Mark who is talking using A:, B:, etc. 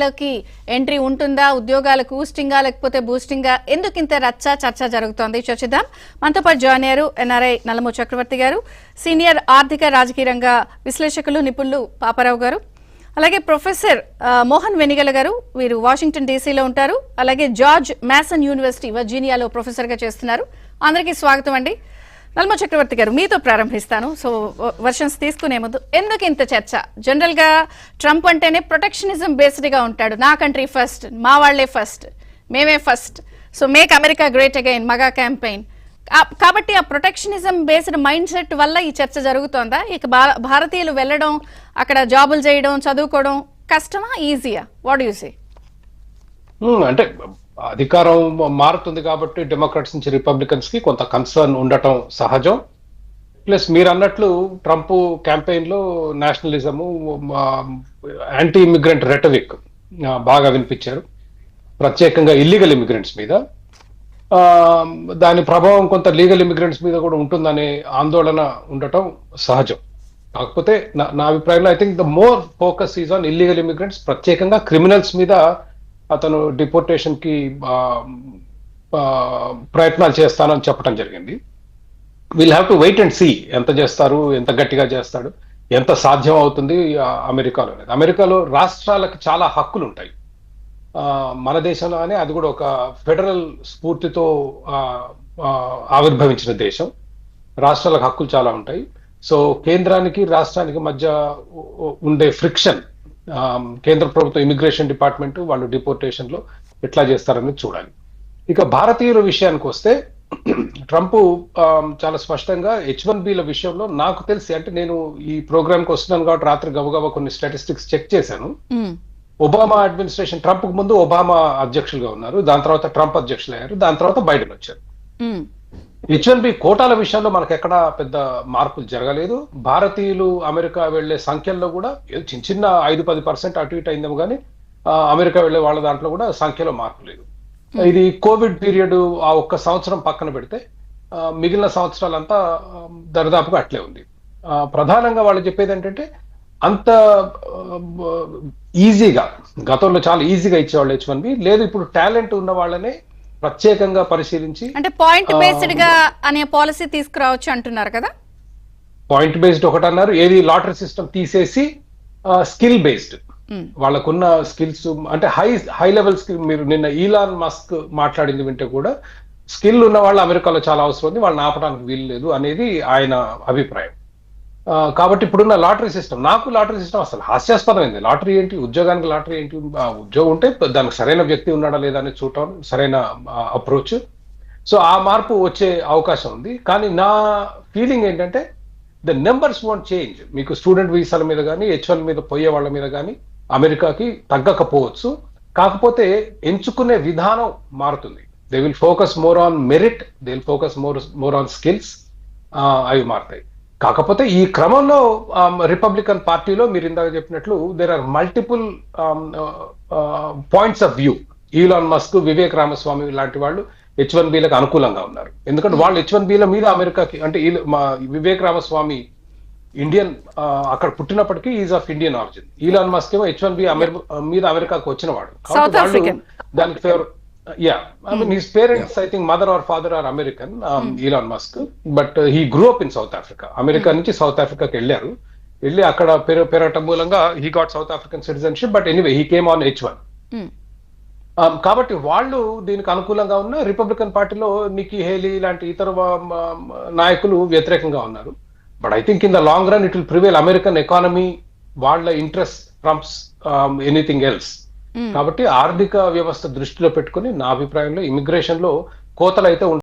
A: లోకి ఎంట్రీ ఉంటుందా, ఉద్యోగాలకు బూస్టింగా లేకపోతే బూస్టింగా, ఎందుకు ఇంత చర్చ జరుగుతోంది చర్చిద్దాం. మనతో పాటు జాయిన్ అయ్యారు ఎన్ఆర్ఐ నల్లమూ చక్రవర్తి గారు, సీనియర్ ఆర్థిక రాజకీయ రంగ విశ్లేషకులు నిపుణులు పాపారావు గారు, అలాగే ప్రొఫెసర్ మోహన్ వెనిగల గారు, వీరు వాషింగ్టన్ డీసీలో ఉంటారు. అలాగే జార్జ్ మ్యాసన్ యూనివర్సిటీ వర్జీనియాలో ప్రొఫెసర్ గా చేస్తున్నారు. అందరికీ స్వాగతం అండి. నల్లమూ చక్రవర్తి గారు, మీతో ప్రారంభిస్తాను. సో వర్షన్స్ తీసుకునే ముందు ఎందుకు ఇంత చర్చ? జనరల్ గా ట్రంప్ అంటేనే ప్రొటెక్షనిజం బేస్డ్ గా ఉంటాడు. నా కంట్రీ ఫస్ట్, మా వాళ్లే ఫస్ట్, మేమే first, so make America great again, MAGA campaign. కాబట్టి ఆ ప్రొటెక్షనిజం బేస్డ్ మైండ్ సెట్ వల్ల ఈ చర్చ జరుగుతోందా? ఇక భారతీయులు వెళ్ళడం, అక్కడ జాబులు చేయడం, చదువుకోవడం కష్టమా, ఈజీయా? What you say?
B: అంటే అధికారం మారుతుంది కాబట్టి డెమోక్రాట్స్ నుంచి రిపబ్లికన్స్ కి కొంత కన్సర్న్ ఉండటం సహజం. ప్లస్ మీరు అన్నట్లు ట్రంప్ క్యాంపెయిన్ లో నేషనలిజము, యాంటీ ఇమిగ్రెంట్ రెటరిక్ బాగా వినిపించారు, ప్రత్యేకంగా ఇల్లీగల్ ఇమిగ్రెంట్స్ మీద. దాని ప్రభావం కొంత లీగల్ ఇమిగ్రెంట్స్ మీద కూడా ఉంటుందనే ఆందోళన ఉండటం సహజం. కాకపోతే నా అభిప్రాయంలో I think the more focus is on illegal immigrants, ప్రత్యేకంగా క్రిమినల్స్ మీద అతను డిపోర్టేషన్ కి ప్రయత్నాలు చేస్తానని చెప్పడం జరిగింది. Will have to wait and see ఎంత చేస్తారు, ఎంత గట్టిగా చేస్తాడు, ఎంత సాధ్యం అవుతుంది అమెరికాలో. అమెరికాలో రాష్ట్రాలకు చాలా హక్కులు ఉంటాయి. మన దేశంలోనే అది కూడా ఒక ఫెడరల్ స్ఫూర్తితో ఆవిర్భవించిన దేశం. రాష్ట్రాలకు హక్కులు చాలా ఉంటాయి. సో కేంద్రానికి రాష్ట్రానికి మధ్య ఉండే ఫ్రిక్షన్, కేంద్ర ప్రభుత్వ ఇమిగ్రేషన్ డిపార్ట్మెంట్ వాళ్ళు డిపోర్టేషన్ లో ఎట్లా చేస్తారని చూడాలి. ఇక భారతీయుల విషయానికి వస్తే ట్రంప్ చాలా స్పష్టంగా H1Bల విషయంలో నాకు తెలిసి, అంటే నేను ఈ ప్రోగ్రామ్ కి వస్తున్నాను కాబట్టి రాత్రి గబగబా కొన్ని స్టాటిస్టిక్స్ చెక్ చేశాను. ఒబామా అడ్మినిస్ట్రేషన్, ట్రంప్ కు ముందు ఒబామా అధ్యక్షులుగా ఉన్నారు, దాని తర్వాత ట్రంప్ అధ్యక్షులు అయ్యారు, దాని తర్వాత బైడెన్ వచ్చారు. H1B కోటాల విషయంలో మనకు ఎక్కడ పెద్ద మార్పులు జరగలేదు. భారతీయులు అమెరికా వెళ్లే సంఖ్యల్లో కూడా చిన్న చిన్న 5-10% అటు ఇటు అయిందేమో కానీ అమెరికా వెళ్లే వాళ్ళ దాంట్లో కూడా సంఖ్యలో మార్పు లేదు. ఇది కోవిడ్ పీరియడ్ ఆ ఒక్క సంవత్సరం పక్కన పెడితే మిగిలిన సంవత్సరాలంతా దరిదాపుగా అట్లే ఉంది. ప్రధానంగా వాళ్ళు చెప్పేది ఏంటంటే, అంత ఈజీగా, గతంలో చాలా ఈజీగా ఇచ్చేవాళ్ళు H1B లేదు, ఇప్పుడు టాలెంట్ ఉన్న వాళ్ళనే ప్రత్యేకంగా పరిశీలించి,
A: అంటే పాయింట్ బేస్డ్ గా అనే పాలసీ తీసుకురావచ్చు అంటున్నారు కదా.
B: పాయింట్ బేస్డ్ ఒకటి అన్నారు, ఏది లాటరీ సిస్టమ్ తీసేసి స్కిల్ బేస్డ్, వాళ్ళకున్న స్కిల్స్ అంటే హై లెవెల్ స్కిల్. మీరు నిన్న ఈలాన్ మస్క్ మాట్లాడింది వింటే కూడా స్కిల్ ఉన్న వాళ్ళు అమెరికాలో చాలా అవసరం ఉంది, వాళ్ళని ఆపడానికి వీలు లేదు అనేది ఆయన అభిప్రాయం. కాబట్టి ఇప్పుడున్న లాటరీ సిస్టమ్, నాకు లాటరీ సిస్టమ్ అసలు హాస్యాస్పదమైంది. లాటరీ ఏంటి, ఉద్యోగానికి లాటరీ ఏంటి? ఉద్యోగం ఉంటే దానికి సరైన వ్యక్తి ఉన్నాడా లేదా అని చూడటం సరైన అప్రోచ్. సో ఆ మార్పు వచ్చే అవకాశం ఉంది. కానీ నా ఫీలింగ్ ఏంటంటే, ద నెంబర్స్ వోంట్ చేంజ్. మీకు స్టూడెంట్ వీసాల మీద కానీ H1 మీద పోయే వాళ్ళ మీద కానీ అమెరికాకి తగ్గకపోవచ్చు. కాకపోతే ఎంచుకునే విధానం మారుతుంది. They will focus more on merit, they will focus more on skills. అవి మారుతాయి. కాకపోతే ఈ క్రమంలో రిపబ్లికన్ పార్టీలో మీరు ఇందాక చెప్పినట్లు there are multiple points of view. Elon Musk, Vivek Ramaswamy లాంటి వాళ్ళు H1Bలకు అనుకూలంగా ఉన్నారు. ఎందుకంటే వాళ్ళు H1Bల మీద అమెరికాకి, అంటే వివేక్ రామస్వామి ఇండియన్, అక్కడ పుట్టినప్పటికీ is of Indian origin. Elon Musk ఏమో H1B మీద అమెరికాకు వచ్చిన వాడు. దానికి favour. Yeah, I mean his parents, I think mother or father are American, Elon Musk, but he grew up in South Africa. America నుంచి south ఆఫ్రికాకి వెళ్ళి అక్కడ పెరగటం మూలంగా he got South African citizenship, but anyway he came on H1. కాబట్టి వాళ్ళు దీనికి అనుకూలంగా ఉన్న, రిపబ్లికన్ పార్టీలో నికీ హేలీ లాంటి ఇతర నాయకులు వ్యతిరేకంగా ఉన్నారు. But I think in the long run it will prevail. American economy, వాళ్ళ ఇంట్రెస్ట్ ట్రంప్స్ ఎనీథింగ్ ఎల్స్. కాబట్టి ఆర్థిక వ్యవస్థ దృష్టిలో పెట్టుకుని నా అభిప్రాయంలో ఇమిగ్రేషన్ లో కోతలు అయితే